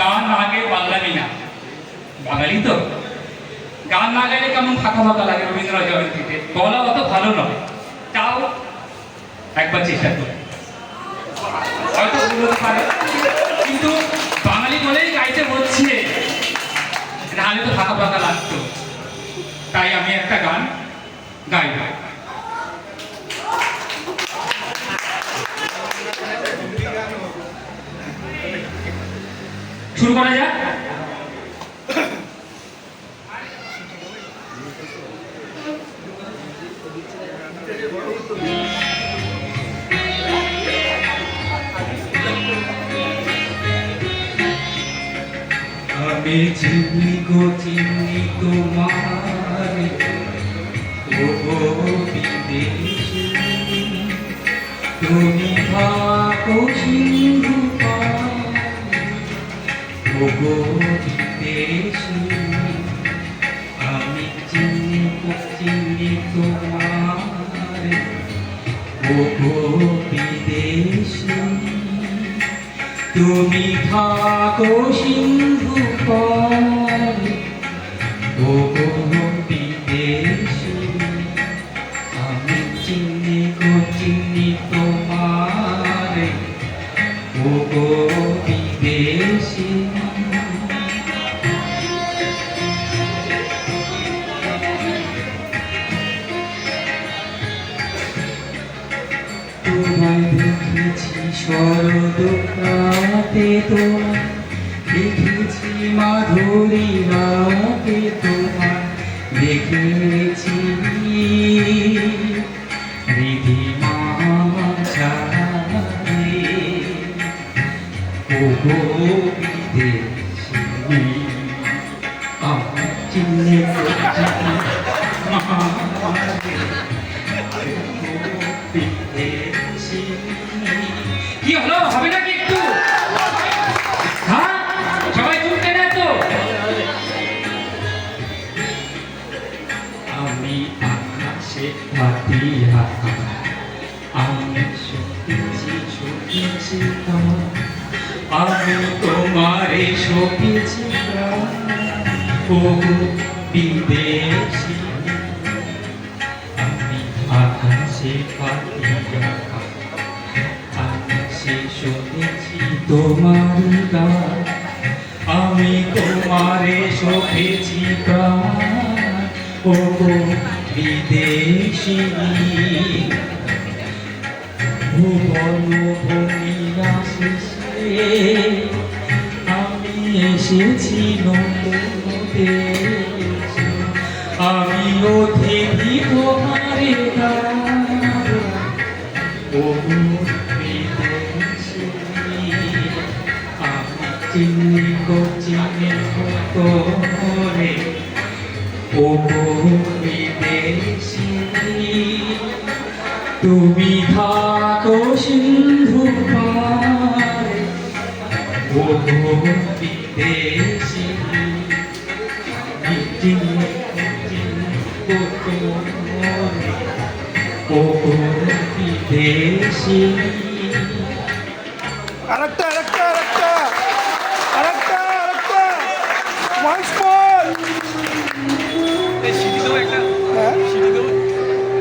গান আগে পারলামই না, বাঙালি তো গান না গাইলে কেমন ফাঁকা ফাঁকা লাগে রবীন্দ্রনাথ জয়ন্তীতে, গলা অত ভালো নয়, তাও একবার চেষ্টা করি, হয়তো ভুল হতে পারে, কিন্তু বাঙালি বলেই গাইতে হচ্ছে, নাহলে তো ফাঁকা ফাঁকা লাগতো। তাই আমি একটা গান গাইব। শুরু করা যাক। আমি চিনি গো চিনি তোমার ও বিদেশী, তুমি থাকো সিন্ধু ও বিদেশী, আমি চিনি গো চিনি তোমার ও বিদেশী, তুমি থাকো সিন্ধু পারে ও বিদেশী, আমি চিনি গো চিনি তোমারে ও বিদেশী। তোমায় দেখেছি শরৎ প্রাতে, তোমায় দেখেছি মাধুরী রাতে, তোমায় দেখেছি রিধিমা ছাড়ে ও বিদেশী, আমি চিনি কি হলো, হবে নাকি একটু? হ্যাঁ, সবাই চুপতে না তো। আমি আকাশে পাতিয়া, আমি সপেছি সপেছি তোমার, আমি তোমারে সপেছি ও বিদেশী, আমি আকাশে পাতিয়া, আকাশে সপেছি তোমার গান, আমি তোমারে সপেছি প্রাণ ও বিদেশী, ভুবন ভূমিয়া শেষে আমি এসেছি নতুন দেশে, আমি অতিথি তোমারে গান ও বিদেশী, আমি চিনি গো চিনি তোরে ও বিদেশী, তুমি থাকো সিন্ধু পারে ও বিদেশী, আমি চিনি গো তোরে ও বিদেশী। আরেকটা আরেকটা আরেকটা আরেকটা আরেকটা ভয়েস